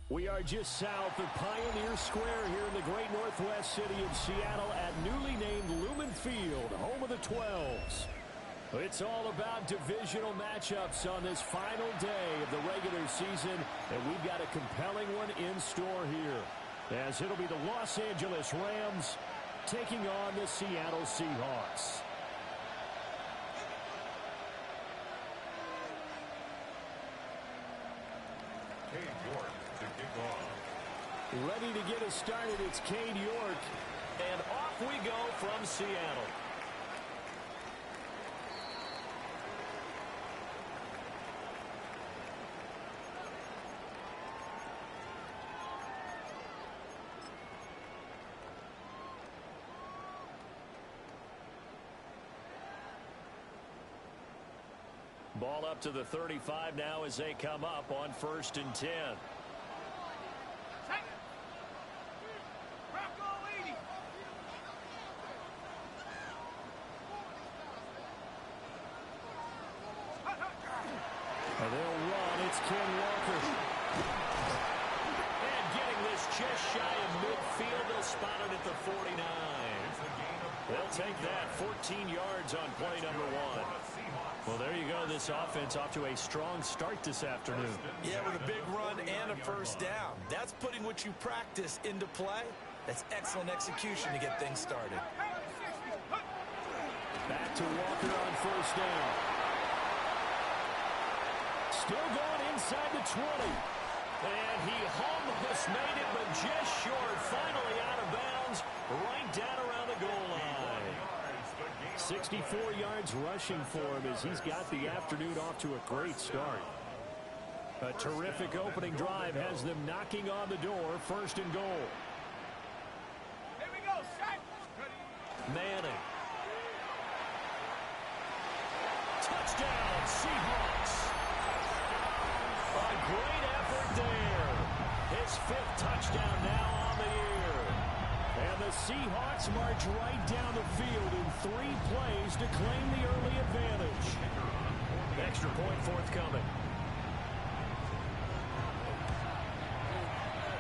We are just south of Pioneer Square here in the great northwest city of Seattle at newly named Lumen Field, home of the 12s. It's all about divisional matchups on this final day of the regular season, and we've got a compelling one in store here, as it'll be the Los Angeles Rams taking on the Seattle Seahawks. Ready to get us started, it's Cade York. And off we go from Seattle. Ball up to the 35 now as they come up on 1st and 10. They'll run. It's Ken Walker. And getting this just shy of midfield. They'll spot it at the 49. They'll take that 14 yards on play number 1. Well, there you go. This offense off to a strong start this afternoon. Yeah, with a big run and a first down. That's putting what you practice into play. That's excellent execution to get things started. Back to Walker on 1st down. Still going inside the 20. And he almost made it, but just short. Finally out of bounds, right down around the goal line. 64 yards rushing for him as he's got the afternoon off to a great start. A terrific opening drive has them knocking on the door. 1st and goal. Here we go, Shaq. Manning. Touchdown, Seahawks. A great effort there. His 5th touchdown now on the year. And the Seahawks march right down the field in 3 plays to claim the early advantage. Extra point forthcoming.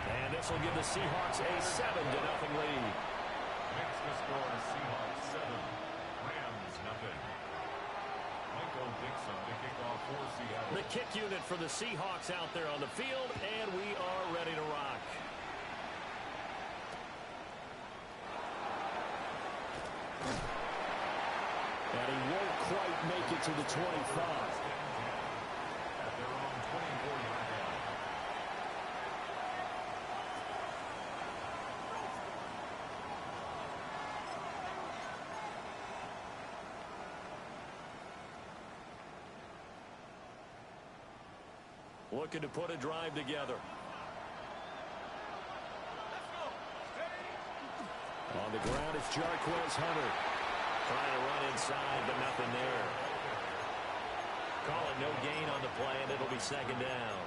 And this will give the Seahawks a 7-0 lead. Makes the score Seahawks 7, Rams nothing. Michael Dixon to kick off for Seattle. The kick unit for the Seahawks out there on the field, and we are ready to rock. And he won't quite make it to the 25. At their own 24-yard line. Looking to put a drive together. On the ground, it's Jarquez Hunter. Trying to run inside, but nothing there. Call it no gain on the play, and it'll be 2nd down.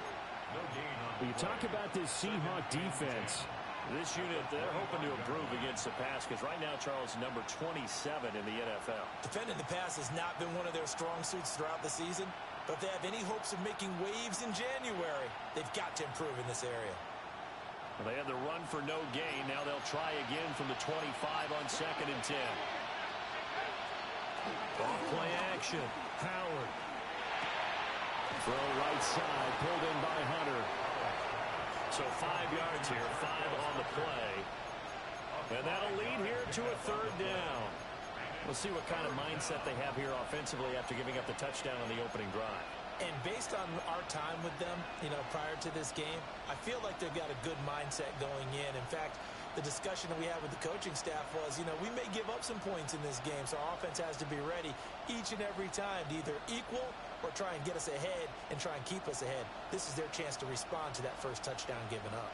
No gain on When you talk about this Seahawk defense, This unit, they're hoping to improve against the pass because right now, Charles, number 27 in the NFL. Defending the pass has not been one of their strong suits throughout the season, but if they have any hopes of making waves in January, they've got to improve in this area. Well, they had the run for no gain. Now they'll try again from the 25 on 2nd and 10. Off play action. Howard. Throw right side, pulled in by Hunter. So 5 yards here, 5 on the play. And that'll lead here to a 3rd down. We'll see what kind of mindset they have here offensively after giving up the touchdown on the opening drive. And based on our time with them, prior to this game, I feel like they've got a good mindset going in. In fact, the discussion that we had with the coaching staff was, we may give up some points in this game, so our offense has to be ready each and every time to either equal or try and get us ahead and try and keep us ahead. This is their chance to respond to that first touchdown given up.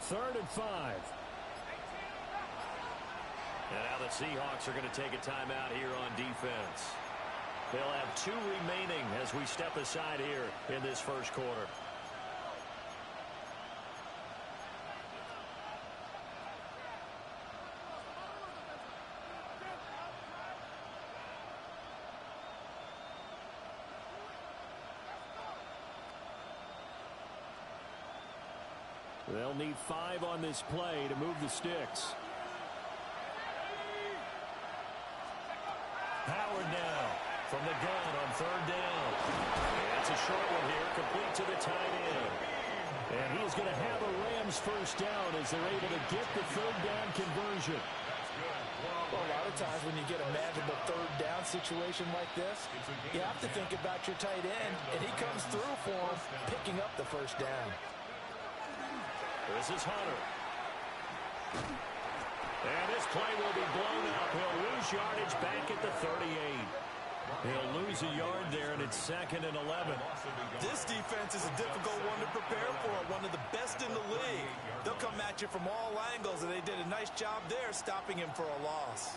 3rd and 5. And now the Seahawks are going to take a timeout here on defense. They'll have 2 remaining as we step aside here in this first quarter. They'll need 5 on this play to move the sticks. Howard now from the gun on 3rd down. And it's a short one here, complete to the tight end. And he is going to have a Rams first down as they're able to get the 3rd down conversion. Well, a lot of times when you get a manageable 3rd down situation like this, you have to think about your tight end, and he comes through for him, picking up the 1st down. This is Hunter. And this play will be blown up. He'll lose yardage back at the 38. He'll lose a yard there, and it's 2nd and 11. This defense is a difficult one to prepare for, one of the best in the league. They'll come at you from all angles, and they did a nice job there stopping him for a loss.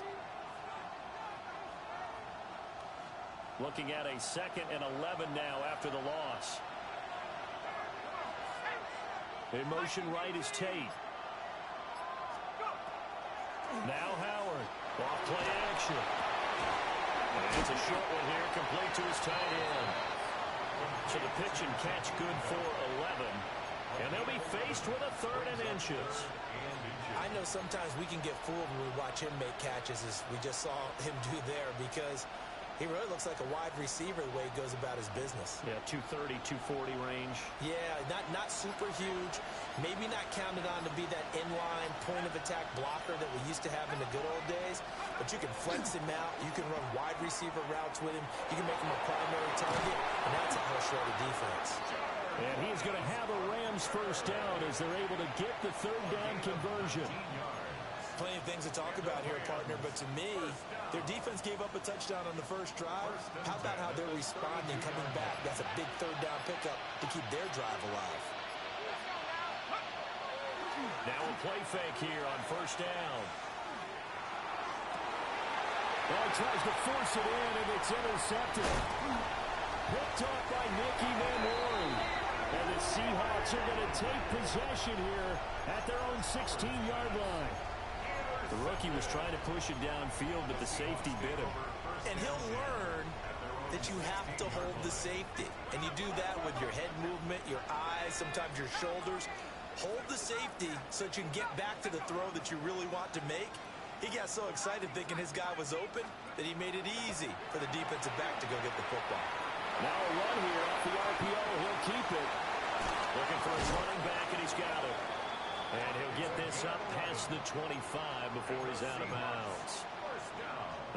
Looking at a 2nd and 11 now after the loss. In motion right is Tate. Now Howard. Off play action. And it's a short one here, complete to his tight end. So the pitch and catch good for 11. And they'll be faced with a 3rd and inches. I know sometimes we can get fooled when we watch him make catches, as we just saw him do there, because he really looks like a wide receiver the way he goes about his business. Yeah, 230, 240 range. Yeah, not super huge. Maybe not counted on to be that inline point-of-attack blocker that we used to have in the good old days. But you can flex him out. You can run wide receiver routes with him. You can make him a primary target. And that's how he'll shred a defense. And he's going to have a Rams first down as they're able to get the 3rd down conversion. Plenty of things to talk about here, partner, but to me, their defense gave up a touchdown on the first drive. How about how they're responding, coming back? That's a big 3rd down pickup to keep their drive alive. Now a play fake here on 1st down. Well, he tries to force it in, and it's intercepted. Picked off by Nicky Manwari. And the Seahawks are going to take possession here at their own 16-yard line. The rookie was trying to push it downfield, but the safety bit him. And he'll learn that you have to hold the safety. And you do that with your head movement, your eyes, sometimes your shoulders. Hold the safety so that you can get back to the throw that you really want to make. He got so excited thinking his guy was open that he made it easy for the defensive back to go get the football. Now a run here off the RPO. He'll keep it. Looking for his running back, and he's got it. And he'll get this up past the 25 before he's out of bounds.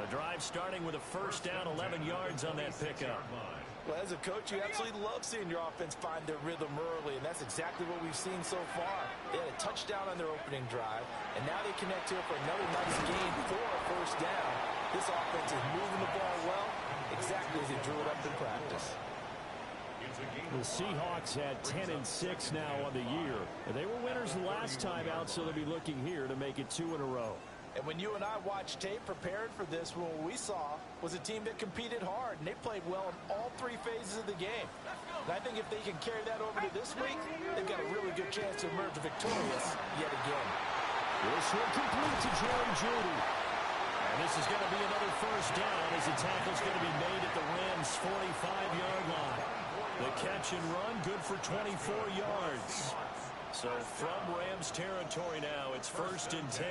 The drive starting with a 1st down, 11 yards on that pickup. Well, as a coach, you absolutely love seeing your offense find their rhythm early, and that's exactly what we've seen so far. They had a touchdown on their opening drive, and now they connect here for another nice gain for a 1st down. This offense is moving the ball well, exactly as they drew it up in practice. The Seahawks had 10-6 now on the year. They were winners the last time out, so they'll be looking here to make it 2 in a row. And when you and I watched tape prepared for this, what we saw was a team that competed hard, and they played well in all 3 phases of the game. And I think if they can carry that over to this week, they've got a really good chance to emerge victorious yet again. This will complete to Jerry Jeudy. And this is going to be another 1st down as the tackle's going to be made at the Rams' 45-yard line. The catch and run, good for 24 yards. So from Rams territory now, it's 1st and 10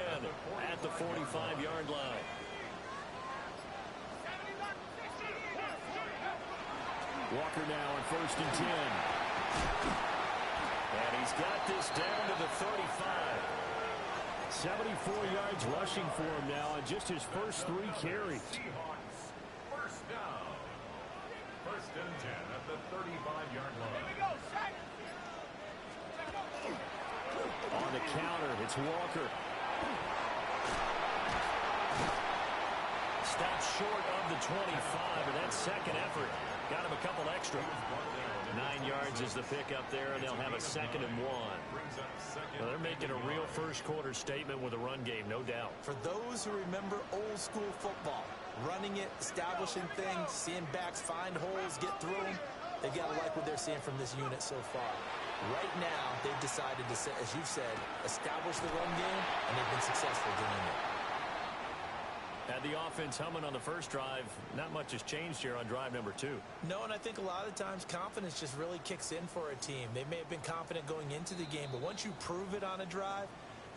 at the 45-yard line. Walker now on 1st and 10. And he's got this down to the 35. 74 yards rushing for him now on just his first 3 carries. Seahawks, 1st down. 1st and 10 at the 35-yard line. Here we go, set. On the counter, it's Walker. Stopped short of the 25, but that 2nd effort got him a couple extra. 9 yards is the pickup there, and they'll have a 2nd and 1. Well, they're making a real first-quarter statement with a run game, no doubt. For those who remember old-school football, running it, establishing things, seeing backs find holes, get through them, they've got to like what they're seeing from this unit so far. Right now, they've decided to, as you've said, establish the run game, and they've been successful doing it. Had the offense humming on the first drive. Not much has changed here on drive number 2. No, and I think a lot of times confidence just really kicks in for a team. They may have been confident going into the game, but once you prove it on a drive,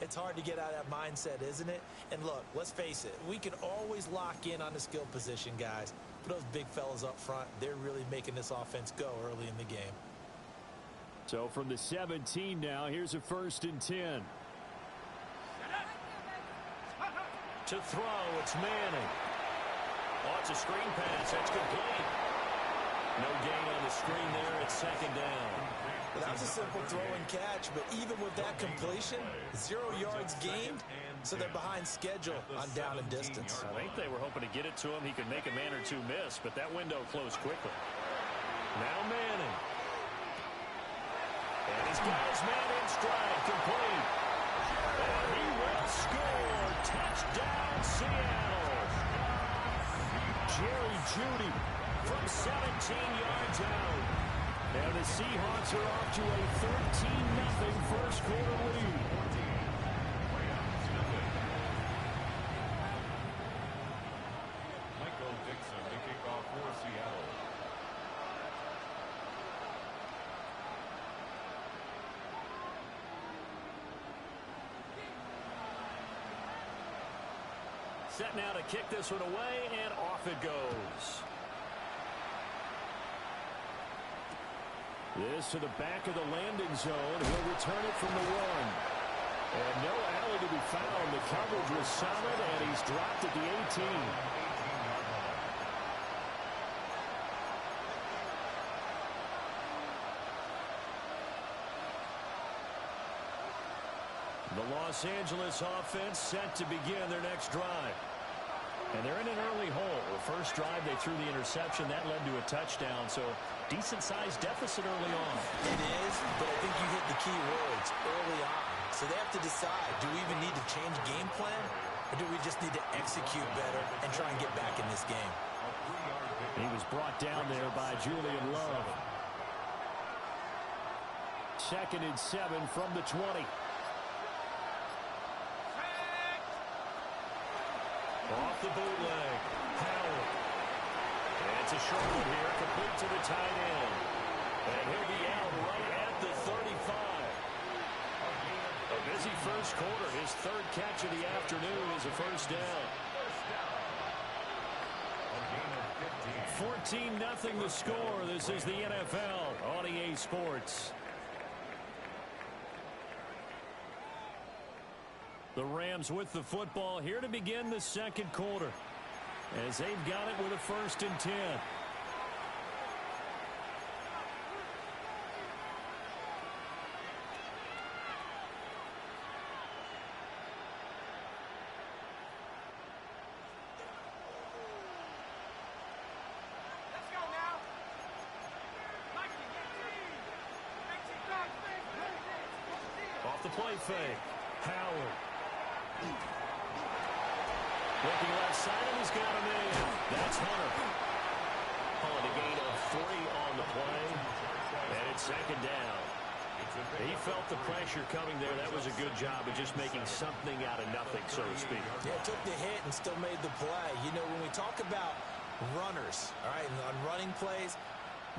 it's hard to get out of that mindset, isn't it? And look, let's face it, we can always lock in on the skill position, guys. But those big fellas up front, they're really making this offense go early in the game. So from the 17 now, here's a 1st and 10. To throw, it's Manning. Oh, it's a screen pass. That's complete. No gain on the screen there. It's 2nd down. Well, that was a simple throw and catch, but even with that completion, 0 yards gained, so they're behind schedule on down and distance. I think they were hoping to get it to him. He could make a man or two miss, but that window closed quickly. Now Manning. And he's got his man in stride, complete. And he will score. Touchdown, Seattle. Jerry Jeudy from 17 yards out. And the Seahawks are off to a 13-0 first quarter lead. Michael Dixon to kick off for Seattle. Set now to kick this one away, and off it goes. This to the back of the landing zone. He'll return it from the 1. And no alley to be found. The coverage was solid, and he's dropped at the 18. The Los Angeles offense set to begin their next drive. And they're in an early hole. The first drive, they threw the interception. That led to a touchdown. So decent-sized deficit early on. It is, but I think you hit the key words early on. So they have to decide, do we even need to change game plan? Or do we just need to execute better and try and get back in this game? He was brought down there by Julian Love. 2nd and 7 from the 20. Off the bootleg. Howard. And it's a short one here, complete to the tight end. And he'll be out right at the 35. A busy first quarter. His 3rd catch of the afternoon is a first down. 14-0 the score. This is the NFL on EA Sports. The Rams with the football here to begin the 2nd quarter, as they've got it with a 1st and 10. Let's go now. Off the play fake. Howard. Looking left side, and he's got him in. That's Hunter. On a gain of 3 on the play. And it's 2nd down. He felt the pressure coming there. That was a good job of just making something out of nothing, so to speak. Yeah, took the hit and still made the play. You know, when we talk about runners, all right, and on running plays,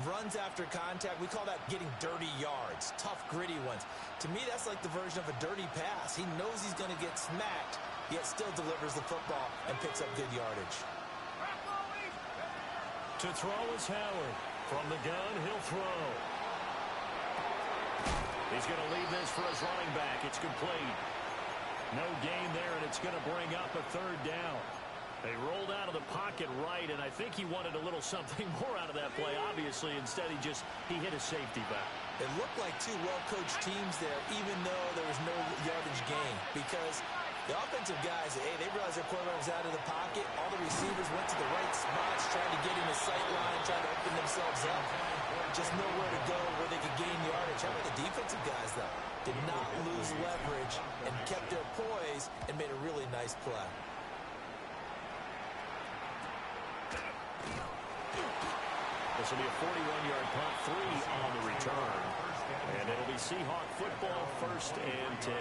runs after contact, we call that getting dirty yards, tough, gritty ones. To me, that's like the version of a dirty pass. He knows he's going to get smacked, yet still delivers the football and picks up good yardage. To throw is Howard. From the gun, he'll throw. He's going to leave this for his running back. It's complete. No gain there, and it's going to bring up a 3rd down. They rolled out of the pocket right, and I think he wanted a little something more out of that play, obviously. Instead, he hit a safety back. It looked like 2 well-coached teams there, even though there was no yardage gain, because the offensive guys, hey, they realized their quarterback was out of the pocket. All the receivers went to the right spots, tried to get in the sight line, tried to open themselves up. Just nowhere to go where they could gain yardage. How about the defensive guys, though? Did not lose leverage and kept their poise and made a really nice play. This will be a 41-yard punt, 3 on the return. And it'll be Seahawk football, 1st and 10.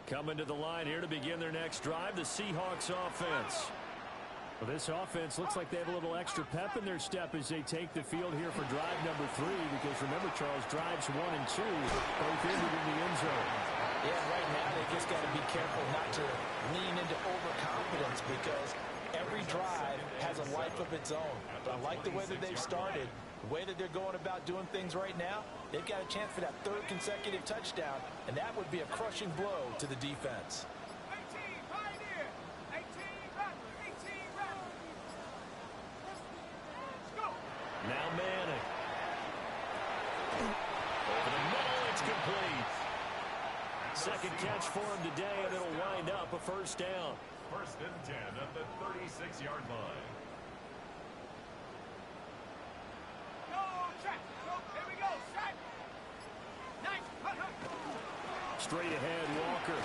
Coming to the line here to begin their next drive, the Seahawks offense. Well, this offense looks like they have a little extra pep in their step as they take the field here for drive number 3, because remember, Charles, drives 1 and 2 both ended in the end zone. Yeah, right now they just got to be careful not to lean into overconfidence, because every drive has a life of its own. But I like the way that they've started, the way that they're going about doing things right now. They've got a chance for that 3rd consecutive touchdown, and that would be a crushing blow to the defense. Now Manning. Over the middle, it's complete. Second catch for him today, and it'll wind up a first down. 1st and 10 at the 36-yard line. Straight ahead, Walker.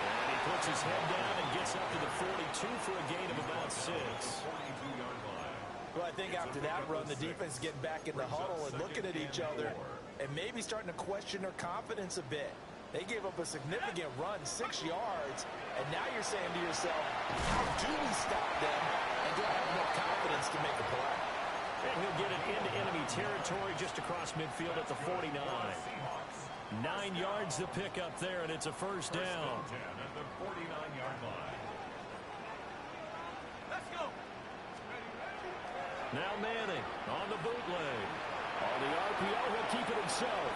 And he puts his head down and gets up to the 42 for a gain of about 6. 42-yard line. Well, I think after that run, the defense is getting back in the huddle and looking at each other and maybe starting to question their confidence a bit. They gave up a significant run, 6 yards, and now you're saying to yourself, how do we stop them, and do I have enough confidence to make a play? And he'll get it into enemy territory just across midfield at the 49. 9 yards to pick up there, and it's a first down. 10 at the 49-yard line. Let's go. Now Manning on the bootleg. On the RPO, he'll keep it himself.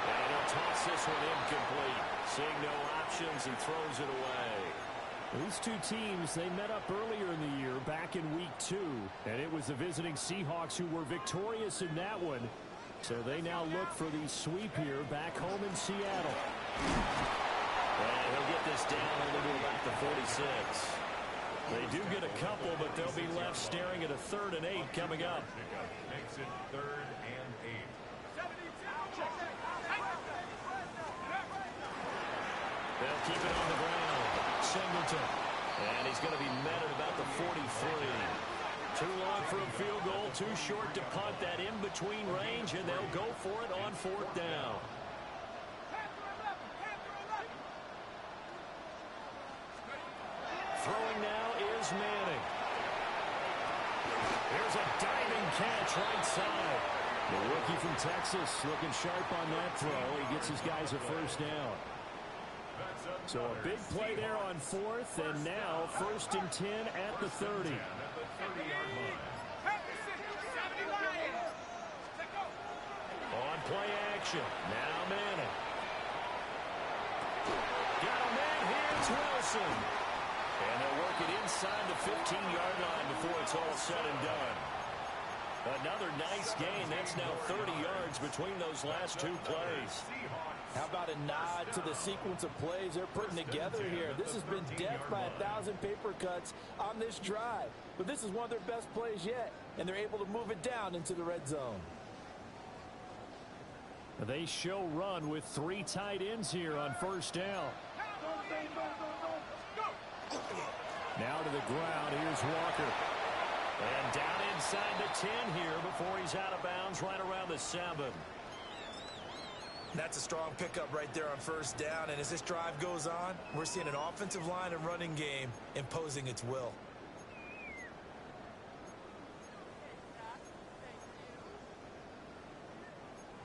And he'll toss this one incomplete. Seeing no options, he throws it away. These two teams, they met up earlier in the year, back in week 2. And it was the visiting Seahawks who were victorious in that one. So they now look for the sweep here back home in Seattle. And he'll get this down only to about the 46. They do get a couple, but they'll be left staring at a 3rd and 8 coming up. Makes it 3rd and 8. They'll keep it on the ground. Singleton. And he's going to be met at about the 43. Too long for a field goal, too short to punt. That in-between range, and they'll go for it on 4th down. Throwing now is Manning. Here's a diving catch right side. The rookie from Texas looking sharp on that throw. He gets his guys a first down. So a big play there on 4th, and now 1st and 10 at the 30. On play action. Now Manning. Got a man. Here's Wilson. And they'll work it inside the 15-yard line before it's all said and done. Another nice gain. That's now 30 yards between those last 2 plays. How about a nod to the sequence of plays they're putting together here? This has been death by 1,000 paper cuts on this drive. But this is one of their best plays yet, and they're able to move it down into the red zone. They show run with 3 tight ends here on 1st down. Now to the ground. Here's Walker. And down inside the 10 here before he's out of bounds right around the 7. That's a strong pickup right there on 1st down. And as this drive goes on, we're seeing an offensive line and running game imposing its will.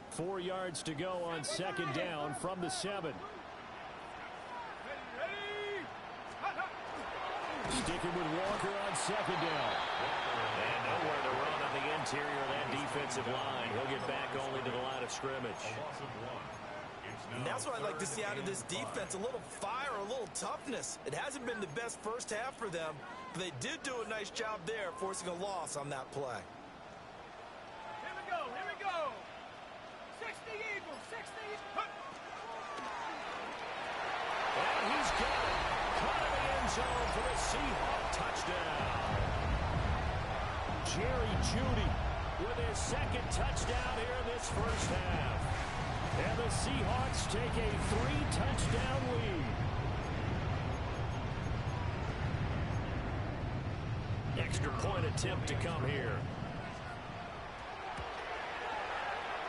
Four yards to go on 2nd down from the 7. Sticking with Walker on 2nd down. And nowhere to run on the interior of that defensive line. He'll get back only to the line of scrimmage. And that's what I like to see out of this defense. A little fire, a little toughness. It hasn't been the best first half for them, but they did do a nice job there, forcing a loss on that play. Here we go, here we go. 60 Eagles, 60 Eagles. And he's got it. Caught in the end zone for the Seahawks touchdown. Jerry Jeudy with his 2nd touchdown here in this first half. And the Seahawks take a 3-touchdown lead. Extra point attempt to come here.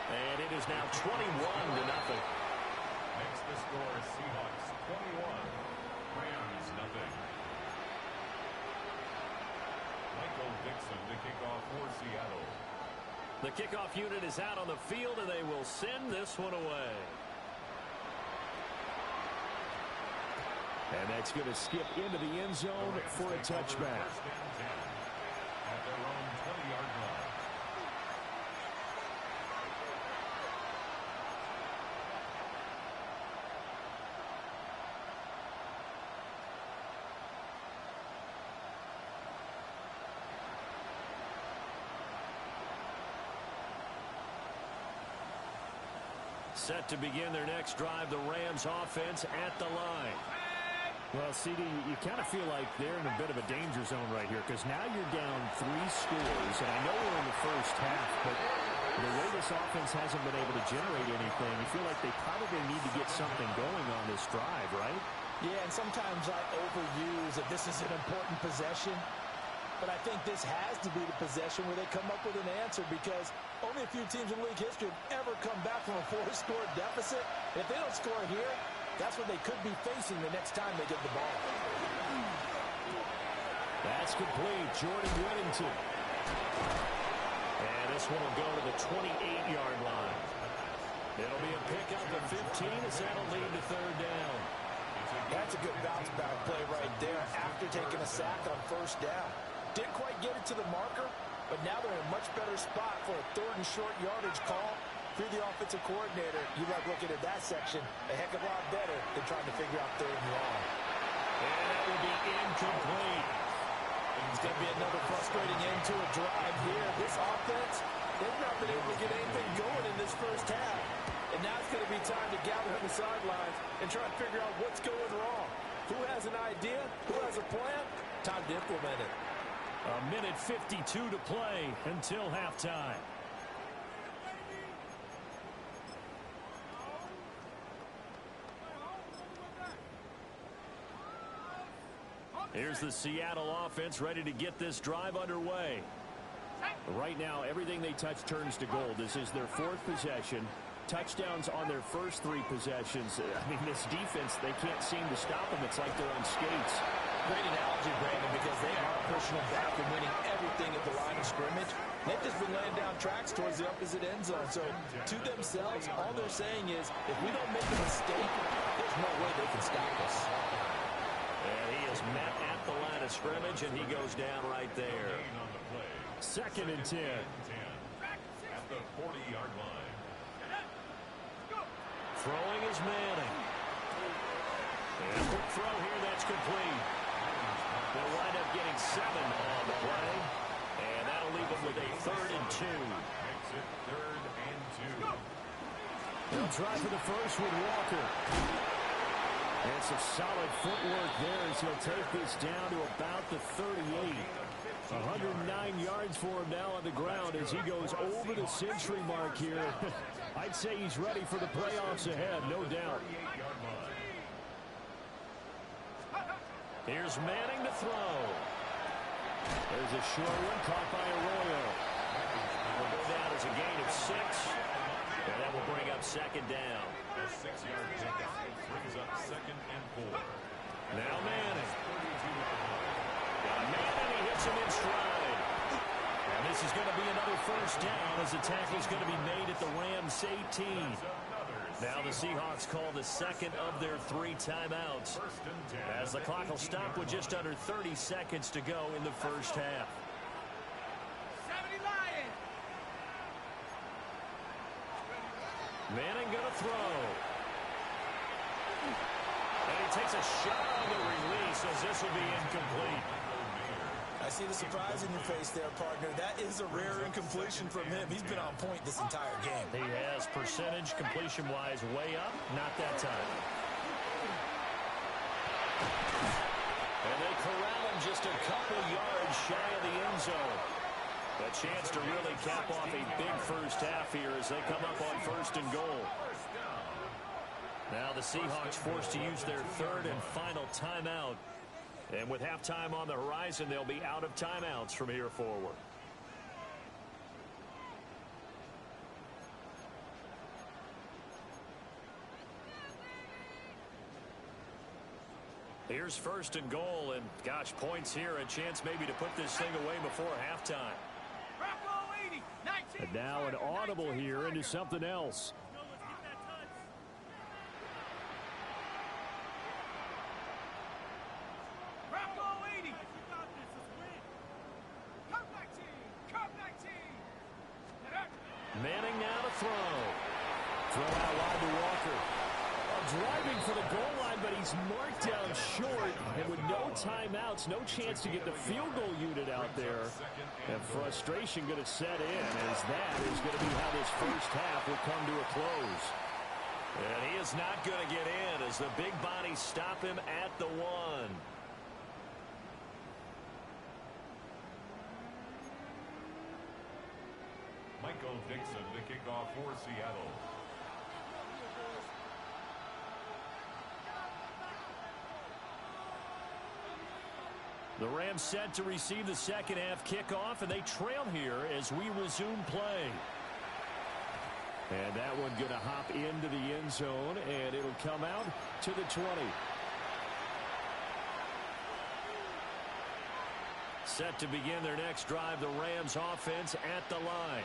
And it is now 21-0. Makes the score Seahawks 21, Rams nothing. Michael Dixon to kick off for Seattle. The kickoff unit is out on the field, and they will send this one away. And that's going to skip into the end zone for a touchback. First and 10 at their own 20-yard line. Set to begin their next drive, the Rams offense at the line. Well, CD, you kind of feel like they're in a bit of a danger zone right here because now you're down 3 scores, and I know we're in the first half, but the way this offense hasn't been able to generate anything, you feel like they probably need to get something going on this drive, right? Yeah, and sometimes I overuse that this is an important possession. But I think this has to be the possession where they come up with an answer because only a few teams in league history have ever come back from a 4-score deficit. And if they don't score here, that's what they could be facing the next time they get the ball. That's complete. Jordan Whittington. And this one will go to the 28-yard line. It'll be a pickup of 15 as that'll lead to third down. That's a good bounce back play right there after taking a sack on first down. Didn't quite get it to the marker, but now they're in a much better spot for a third and short yardage call. If you're the offensive coordinator, you like looking at that section a heck of a lot better than trying to figure out third and long. And that will be incomplete. It's going to be another frustrating end to a drive here. This offense, they've not been able to get anything going in this first half. And now it's going to be time to gather on the sidelines and try to figure out what's going wrong. Who has an idea? Who has a plan? Time to implement it. A minute 52 to play until halftime. Here's the Seattle offense ready to get this drive underway. Right now, everything they touch turns to gold. This is their 4th possession. Touchdowns on their first 3 possessions. I mean, this defense, they can't seem to stop them. It's like they're on skates. Great analogy, Brandon, because they are pushing them back and winning everything at the line of scrimmage. They've just been laying down tracks towards the opposite end zone. So, to themselves, all they're saying is, if we don't make a mistake, there's no way they can stop us. And he is met at the line of scrimmage, and he goes down right there. Second and 10. At the 40-yard line. Throwing is Manning. And a quick throw here, that's complete. They'll wind up getting 7 on the play. And that'll leave them with a 3rd and 2. Makes it 3rd and 2. They'll try for the first with Walker. And some solid footwork there as he'll take this down to about the 38. 109 yards for him now on the ground as he goes over the century mark here. I'd say he's ready for the playoffs ahead, no doubt. Here's Manning to throw. There's a short one caught by Arroyo. Will go down as a gain of 6. And that will bring up second down. A 6-yard pickup brings up 2nd and 4. Now Manning. Got Manning, he hits him in stride. And this is going to be another first down as the tackle is going to be made at the Rams 18. Now the Seahawks call the second of their 3 timeouts as the clock will stop with just under 30 seconds to go in the first half. 70 Lions. Manning going to throw. And he takes a shot on the release as this will be incomplete. I see the surprise in your face there, partner. That is a rare incompletion from him. He's been on point this entire game. He has percentage completion-wise way up. Not that time. And they corral him just a couple yards shy of the end zone. A chance to really cap off a big first half here as they come up on 1st and goal. Now the Seahawks forced to use their 3rd and final timeout. And with halftime on the horizon, they'll be out of timeouts from here forward. Here's first and goal, and gosh, points here, a chance maybe to put this thing away before halftime. Bravo 80, 19 And now an audible here into something else. Bravo 80. Comeback team, comeback team. Manning now to throw. Throw out wide to Walker. Driving for the goal line, but he's marked down short. And with no timeouts, no chance to get the field goal unit out there. And frustration going to set in, as that is going to be how this first half will come to a close. And he is not going to get in as the big bodies stop him at the 1. Michael Dixon to kick off for Seattle. The Rams set to receive the second half kickoff, and they trail here as we resume play. And that one going to hop into the end zone, and it'll come out to the 20. Set to begin their next drive, the Rams offense at the line.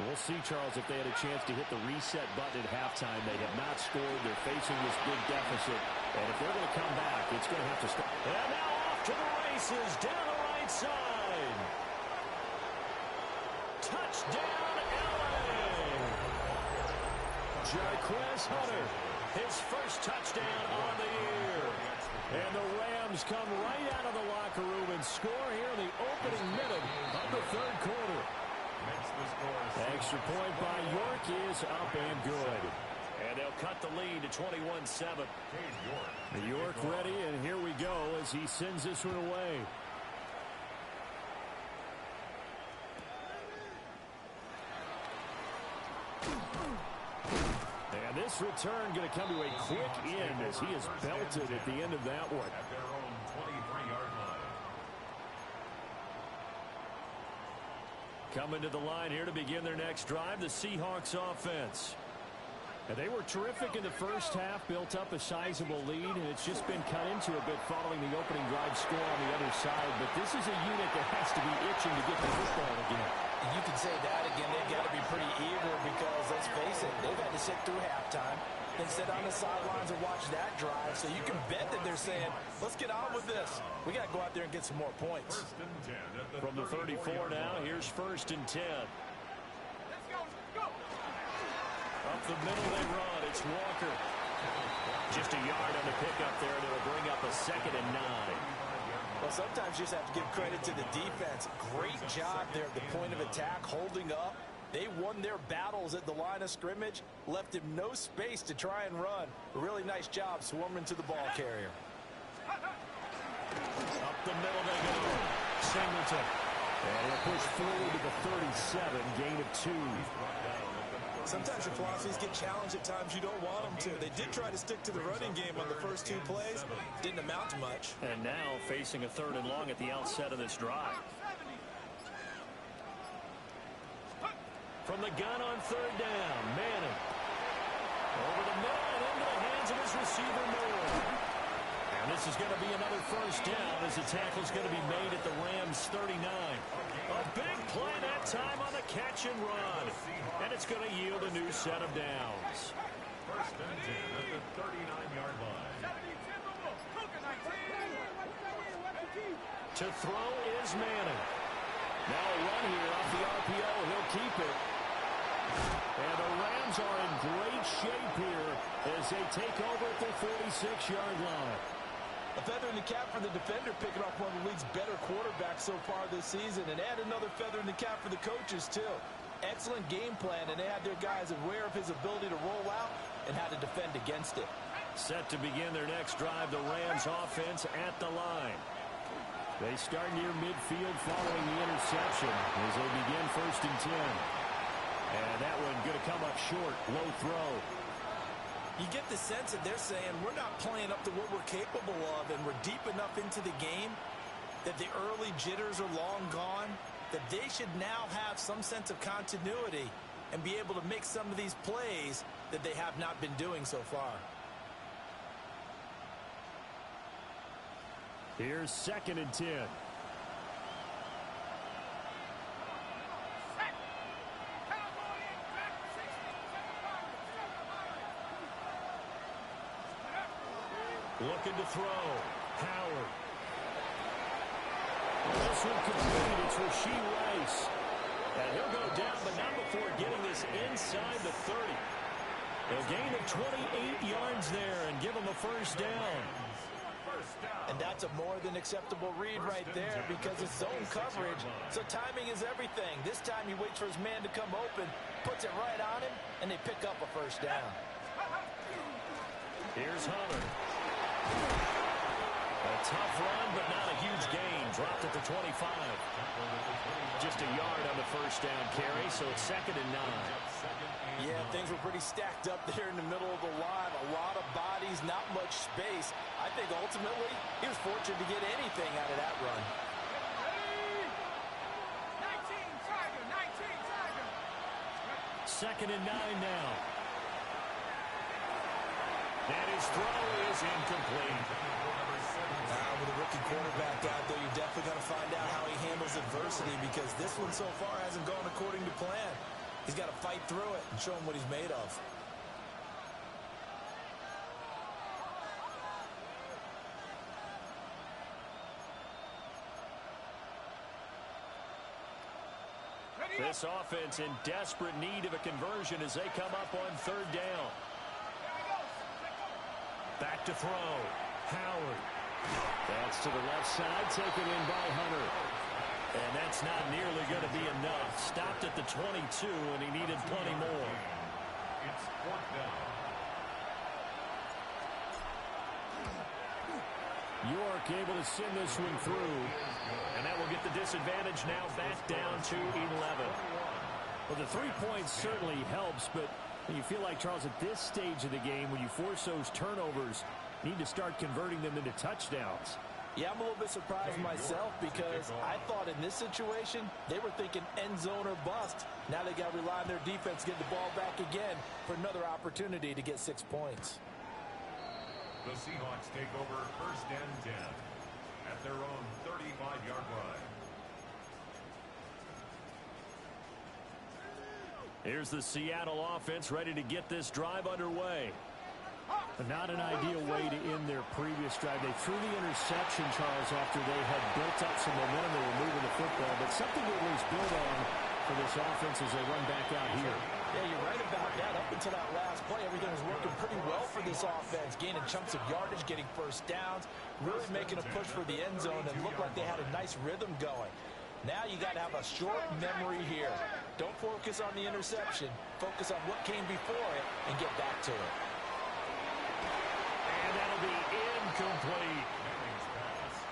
We'll see, Charles, if they had a chance to hit the reset button at halftime. They have not scored. They're facing this big deficit. And if they're going to come back, it's going to have to start. And now off to the races down the right side. Touchdown, LA. Jarquez Hunter, his first touchdown on the year. And the Rams come right out of the locker room and score here in the opening minute of the third quarter. Extra point by York is up and good. And they'll cut the lead to 21-7. York ready, and here we go as he sends this one away. And this return going to come to a quick end as he is belted at the end of that one. At their own 23-yard line. Coming to the line here to begin their next drive, the Seahawks offense. And they were terrific in the first half, built up a sizable lead, and it's just been cut into a bit following the opening drive score on the other side. But this is a unit that has to be itching to get the football again. And you can say that again. They've got to be pretty eager because, let's face it, they've had to sit through halftime, then sit on the sidelines and watch that drive. So you can bet that they're saying, let's get on with this. We got to go out there and get some more points. From the 34 now, here's first and 10. Let's go, let's go. Up the middle they run. It's Walker. Just a yard on the pickup there, and it'll bring up a 2nd and 9. Well, sometimes you just have to give credit to the defense. Great job there at the point of attack, holding up. They won their battles at the line of scrimmage, left him no space to try and run. A really nice job swarming to the ball carrier. Up the middle they go. Singleton. And he'll push forward to the 37, gain of 2. Sometimes your philosophies get challenged at times you don't want them to. They did try to stick to the running game on the first 2 plays. Didn't amount to much. And now facing a 3rd and long at the outset of this drive. From the gun on 3rd down, Manning. Over the middle and into the hands of his receiver, Moore. And this is going to be another first down as the tackle's going to be made at the Rams' 39. A big play that time on the catch and run. And it's going to yield a new set of downs. First and 10 at the 39-yard line. To throw is Manning. Now a run here off the RPO. He'll keep it. And the Rams are in great shape here as they take over at the 46-yard line. A feather in the cap for the defender, picking off one of the league's better quarterbacks so far this season, and add another feather in the cap for the coaches, too. Excellent game plan, and they had their guys aware of his ability to roll out and how to defend against it. Set to begin their next drive, the Rams offense at the line. They start near midfield following the interception as they begin first and 10. And that one going to come up short, low throw. You get the sense that they're saying we're not playing up to what we're capable of, and we're deep enough into the game that the early jitters are long gone, that they should now have some sense of continuity and be able to make some of these plays that they have not been doing so far. Here's 2nd and 10. Looking to throw. Howard. This one complete. It's Rashee Rice. And he'll go down, but not before getting this inside the 30. A gain of 28 yards there and give him a first down. And that's a more than acceptable read right there because it's zone coverage, so timing is everything. This time he waits for his man to come open, puts it right on him, and they pick up a first down. Here's Hunter. A tough run, but not a huge gain. Dropped at the 25. Just a yard on the first down carry, so it's 2nd and 9. Yeah, things were pretty stacked up there in the middle of the line. A lot of bodies, not much space. I think ultimately he was fortunate to get anything out of that run. 19, Tiger, 19, Tiger. 2nd and 9 now. And his throw is incomplete. With a rookie quarterback out there, you're definitely going to find out how he handles adversity because this one so far hasn't gone according to plan. He's got to fight through it and show him what he's made of. This offense in desperate need of a conversion as they come up on 3rd down. Back to throw. Howard. That's to the left side, taken in by Hunter. And that's not nearly going to be enough. Stopped at the 22, and he needed plenty more. It's 4th down. York able to send this one through. And that will get the disadvantage now back down to 11. Well, the 3 points certainly helps, but you feel like, Charles, at this stage of the game, when you force those turnovers, you need to start converting them into touchdowns. Yeah, I'm a little bit surprised myself because I thought in this situation they were thinking end zone or bust. Now they got to rely on their defense, get the ball back again for another opportunity to get 6 points. The Seahawks take over 1st and 10 at their own 35-yard line. Here's the Seattle offense ready to get this drive underway. But not an ideal way to end their previous drive. They threw the interception, Charles, after they had built up some momentum. They were moving the football, but something to at least build on for this offense as they run back out here. Yeah, you're right about that. Up until that last play, everything was working pretty well for this offense, gaining chunks of yardage, getting first downs, really making a push for the end zone, and looked like they had a nice rhythm going. Now you got to have a short memory here. Don't focus on the interception. Focus on what came before it and get back to it. And that'll be incomplete.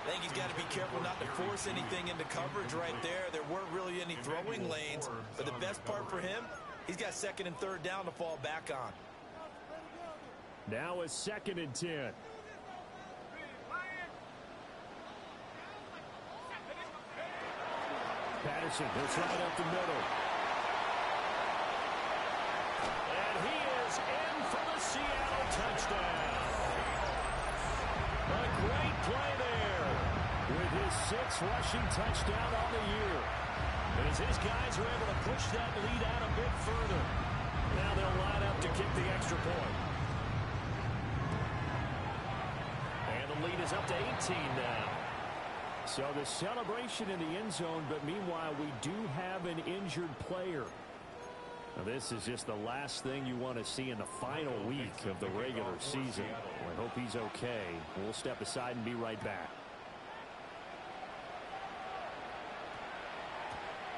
I think he's got to be careful not to force anything into coverage right there. There weren't really any throwing lanes, but the best part for him, he's got 2nd and 3rd down to fall back on. Now it's 2nd and 10. Patterson hits right up the middle. And he is in for the Seattle touchdown. A great play there. With his 6th rushing touchdown on the year. As his guys are able to push that lead out a bit further. Now they'll line up to kick the extra point. And the lead is up to 18 now. So the celebration in the end zone, but meanwhile we do have an injured player. Now this is just the last thing you want to see in the final week of the regular season. I hope he's okay. We'll step aside and be right back.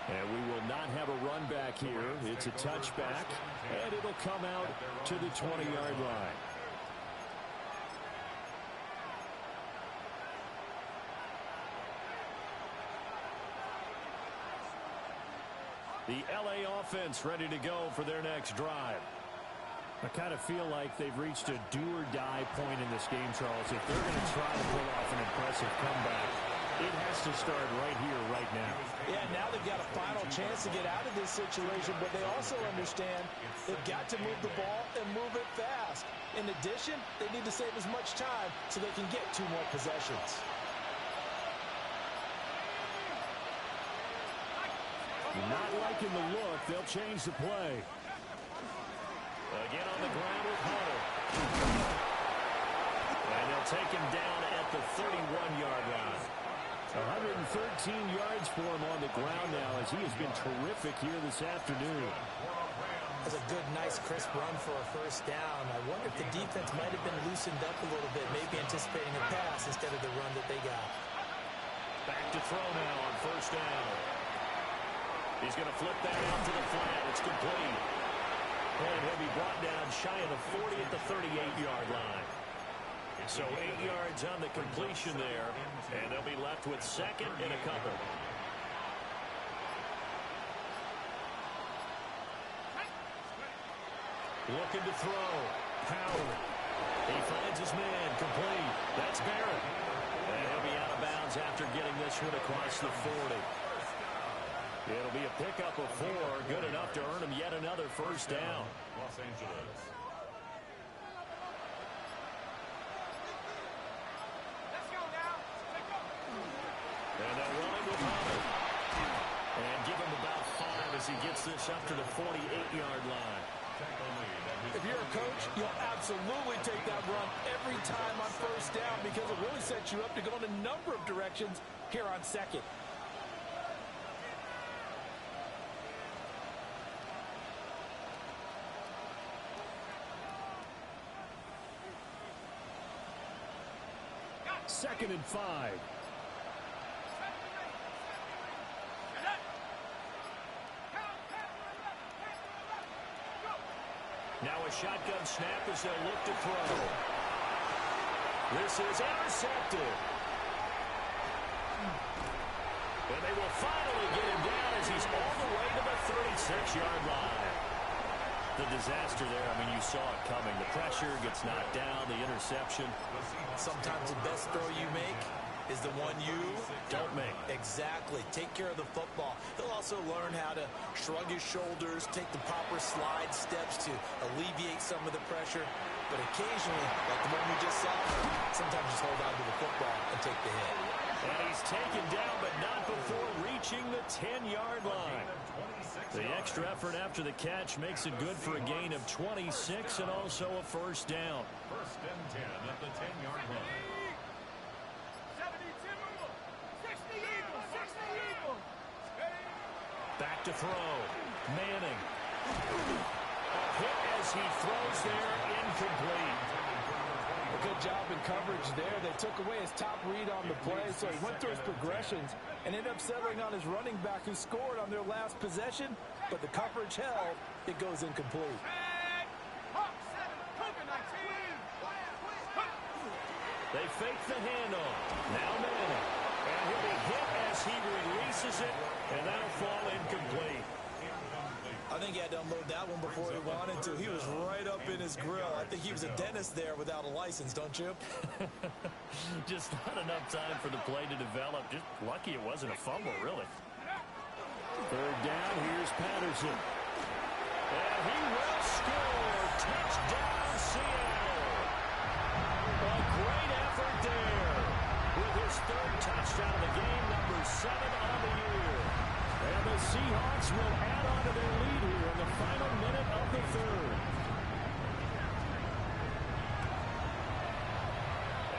And we will not have a run back here. It's a touchback, and it'll come out to the 20-yard line. The L.A. offense ready to go for their next drive. I kind of feel like they've reached a do-or-die point in this game, Charles. If they're going to try to pull off an impressive comeback, it has to start right here, right now. Yeah, now they've got a final chance to get out of this situation, but they also understand they've got to move the ball and move it fast. In addition, they need to save as much time so they can get 2 more possessions. Not liking the look. They'll change the play. Again on the ground with Hunter. And they'll take him down at the 31-yard line. 113 yards for him on the ground now as he has been terrific here this afternoon. That's a good, nice, crisp run for a first down. I wonder if the defense might have been loosened up a little bit, maybe anticipating a pass instead of the run that they got. Back to throw now on first down. He's going to flip that out to the flat. It's complete. And he'll be brought down shy of the 40 at the 38-yard line. So 8 yards on the completion there, and they'll be left with second and a couple. Looking to throw. Powell. He finds his man. Complete. That's Barrett. And he'll be out of bounds after getting this one across the 40. It'll be a pickup of 4. Good enough to earn him yet another first down. Los Angeles. Let's go now. Let's go. And they'll run it with Hunter. And give him about 5 as he gets this up to the 48-yard line. If you're a coach, you'll absolutely take that run every time on first down because it really sets you up to go in a number of directions here on second. Second and 5. Now a shotgun snap as they'll look to throw. This is intercepted. And they will finally get him down as he's all the way to the 36-yard line. The disaster there, I mean, you saw it coming. The pressure gets knocked down, the interception. Sometimes the best throw you make is the one you Don't make. Exactly. Take care of the football. He'll also learn how to shrug his shoulders, take the proper slide steps to alleviate some of the pressure. But occasionally, like the one we just saw, sometimes just hold on to the football and take the hit. And he's taken down, but not before reaching the 10-yard line. The extra effort after the catch makes it good for a gain of 26 and also a first down. First and 10 at the 10-yard line. 60 Eagles, 60 Eagles. Back to throw. Manning. A hit as he throws there, incomplete. A good job in coverage there. They took away his top read on the play, so he went through his progressions and ended up settling on his running back who scored on their last possession, but the coverage held. It goes incomplete. They fake the handoff. Now Manning. And he'll be hit as he releases it, and that'll fall incomplete. I think he had to unload that one before he wanted to. He was right up in his grill. I think he was a dentist there without a license, don't you? Just not enough time for the play to develop. Just lucky it wasn't a fumble, really. Third down, here's Patterson. And he will score. Touchdown, Seattle. A great effort there. With his third touchdown of the game, number 7 on the year. And the Seahawks will add on to their lead here in the final minute of the third.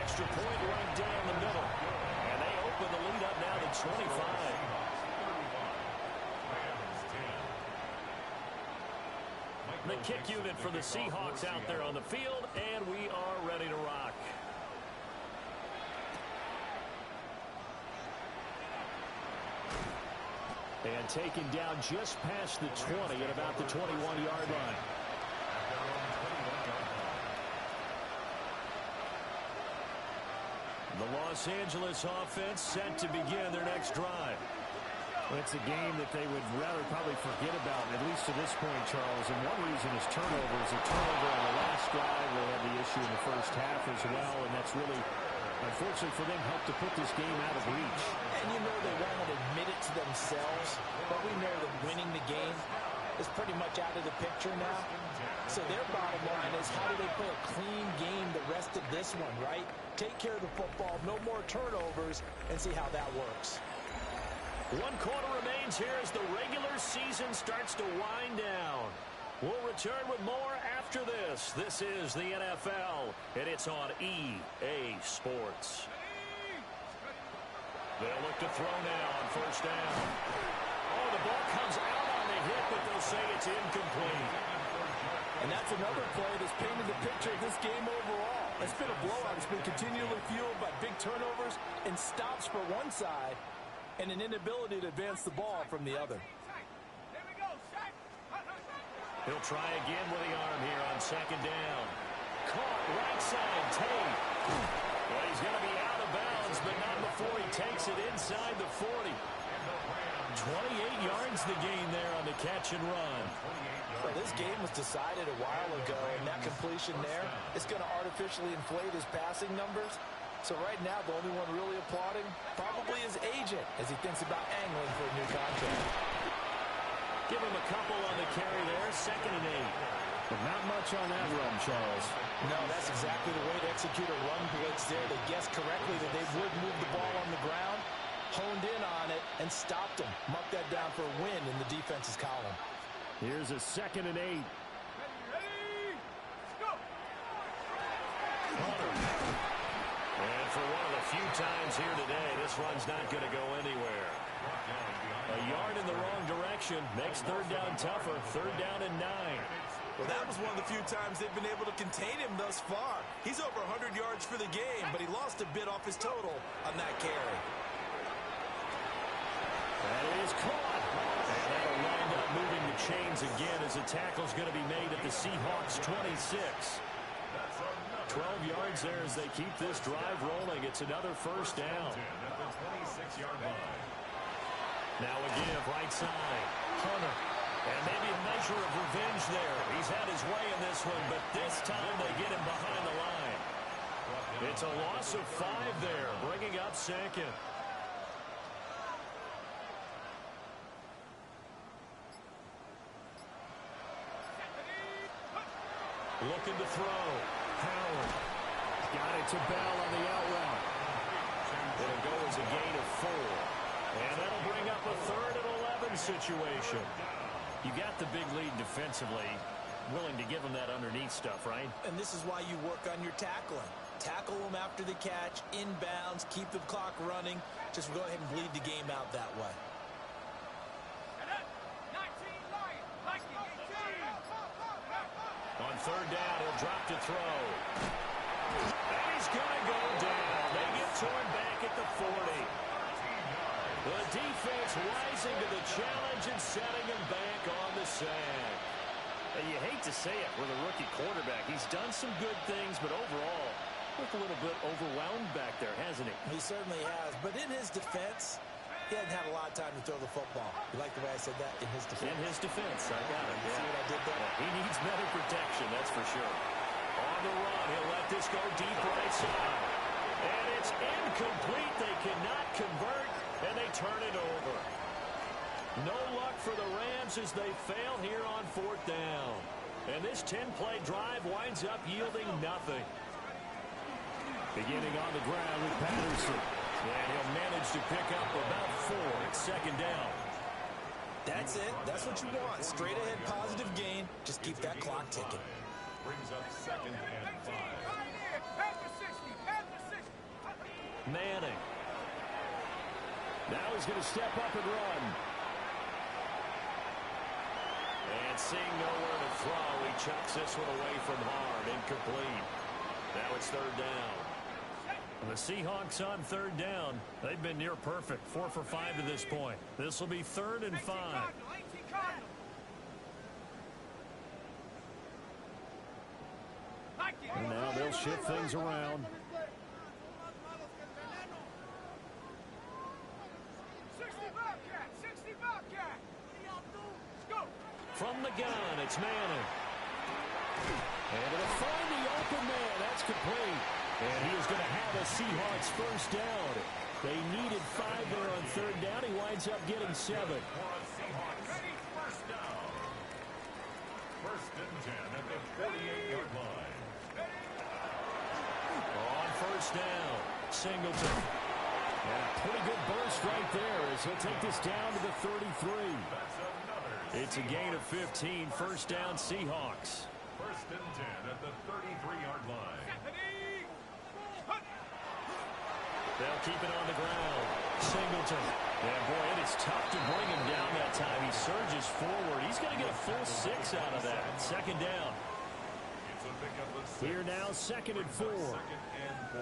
Extra point right down the middle. And they open the lead up now to 25. The kick unit for the Seahawks out there on the field, and we are ready to rock. And taken down just past the 20 at about the 21-yard line. The Los Angeles offense set to begin their next drive. It's a game that they would rather probably forget about, at least to this point, Charles. And one reason is turnovers. A turnover on the last drive. They had the issue in the first half as well, and that's really, unfortunately for them, helped to put this game out of reach. And you know they won't admit it to themselves, but we know that winning the game is pretty much out of the picture now. So their bottom line is, how do they play a clean game the rest of this one, right? Take care of the football, no more turnovers, and see how that works. 1 quarter remains here as the regular season starts to wind down. We'll return with more after this. This is the NFL, and it's on EA Sports. They'll look to throw now on first down. Oh, the ball comes out on the hit, but they'll say it's incomplete. And that's another play that's painted the picture of this game overall. It's been a blowout. It's been continually fueled by big turnovers and stops for one side and an inability to advance the ball from the other. He'll try again with the arm here on second down. Caught right side, Tate. Well, he's going to be out of bounds, but not before he takes it inside the 40. 28 yards the gain there on the catch and run. Well, this game was decided a while ago, and that completion there is going to artificially inflate his passing numbers. So right now, the only one really applauding probably his agent as he thinks about angling for a new contract. Give him a couple on the carry there, 2nd and 8. But not much on that run, Charles. No, that's exactly the way to execute a run blitz there. They guessed correctly that they would move the ball on the ground, honed in on it, and stopped him. Mark that down for a win in the defense's column. Here's a 2nd and 8. Ready, go! And for one of the few times here today, this run's not going to go anywhere. A yard in the wrong direction makes third down tougher. 3rd down and 9. Well, that was one of the few times they've been able to contain him thus far. He's over 100 yards for the game, but he lost a bit off his total on that carry. That is caught. And that'll wind up moving the chains again as a tackle's going to be made at the Seahawks 26. 12 yards there as they keep this drive rolling. It's another first down. Now again, right side. Hunter. And maybe a measure of revenge there. He's had his way in this one, but this time they get him behind the line. It's a loss of 5 there, bringing up 2nd. Looking to throw. Howard. Got it to Bell on the out route. It'll go as a gain of 4. And that'll bring up a 3rd and 11 situation. You got the big lead defensively. Willing to give them that underneath stuff, right? And this is why you work on your tackling. Tackle them after the catch, inbounds, keep the clock running. Just go ahead and bleed the game out that way. On 3rd down, he'll drop to throw. And he's going to go down. They get to him back at the 40. The defense rising to the challenge and setting him back on the sack. And you hate to say it with a rookie quarterback. He's done some good things, but overall, looked a little bit overwhelmed back there, hasn't he? He certainly has. But in his defense, he hasn't had a lot of time to throw the football. You like the way I said that? In his defense. In his defense, I got it. You see what I did there? Yeah, he needs better protection, that's for sure. On the run, he'll let this go deep right side. And it's incomplete. They cannot convert, and they turn it over. No luck for the Rams as they fail here on 4th down. And this 10-play drive winds up yielding nothing. Beginning on the ground with Patterson. And he'll manage to pick up about 4 at 2nd down. That's it. That's what you want. Straight ahead positive gain. Just keep that clock ticking. Brings up 2nd and 5. Manning. Now he's going to step up and run. And seeing nowhere to throw, he chucks this one away from harm. Incomplete. Now it's 3rd down. The Seahawks on 3rd down. They've been near perfect. 4 for 5 to this point. This will be 3rd and 5. And now they'll shift things around. From the gun, it's Manning. And it'll find the open man. That's complete. And he is going to have a Seahawks first down. They needed 5 there on 3rd down. He winds up getting 7. First down. 1st and 10 at the 48-yard line. On 1st down, Singleton. And a pretty good burst right there as he'll take this down to the 33. It's a gain of 15. First down, Seahawks. First and 10 at the 33-yard line. They'll keep it on the ground. Singleton. Yeah, boy, it is tough to bring him down that time. He surges forward. He's going to get a full 6 out of that. Second down. It's a pickup of 6. Here now, second and 4. Second and 4.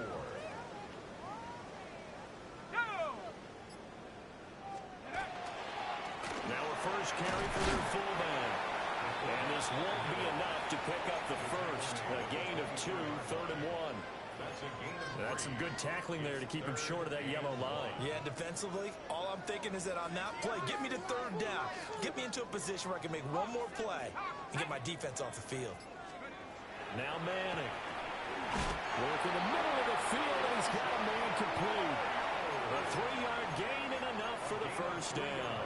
Now a first carry for their fullback. And this won't be enough to pick up the first. A gain of 2, third and 1. That's some good tackling there to keep him short of that yellow line. Yeah, defensively, all I'm thinking is that on that play, get me to third down. Get me into a position where I can make one more play and get my defense off the field. Now Manning. Work in the middle of the field, and he's got a man complete. A 3-yard gain and enough for the first down.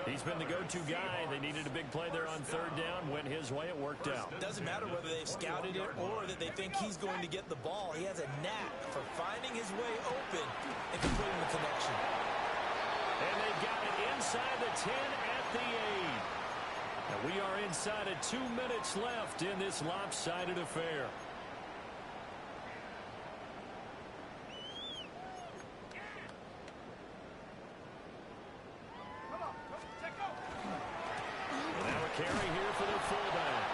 He's been the go-to guy. They needed a big play there on third down. Went his way. It worked out. Doesn't matter whether they've scouted it or that they think he's going to get the ball. He has a knack for finding his way open and completing the connection. And they've got it inside the 10 at the 8. And we are inside of 2 minutes left in this lopsided affair. Carry here for their fullback.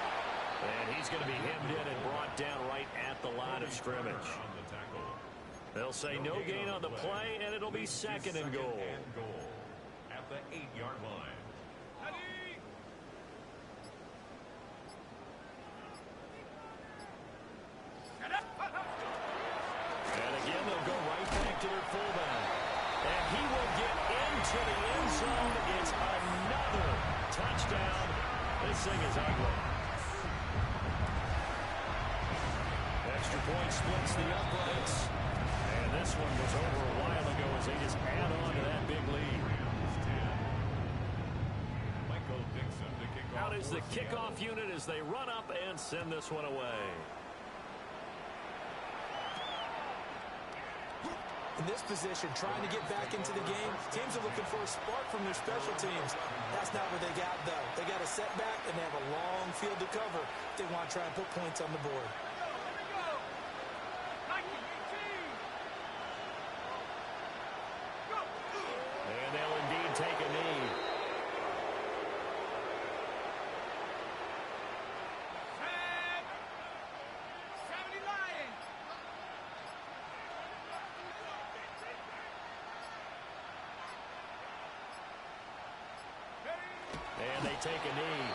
And he's going to be hemmed in and brought down right at the line of scrimmage. They'll say no gain on the play, and it'll be second and goal. At the 8-yard line. And again, they'll go right back to their fullback. And he will get into the end zone. It's another touchdown. This thing is ugly. Extra point splits the uprights. And this one was over a while ago as they just add on to that big lead. Out is the kickoff unit as they run up and send this one away. In this position, trying to get back into the game, teams are looking for a spark from their special teams. That's not what they got, though. They got a setback, and they have a long field to cover if they want to try and put points on the board. And they'll indeed take a knee. And they take a knee.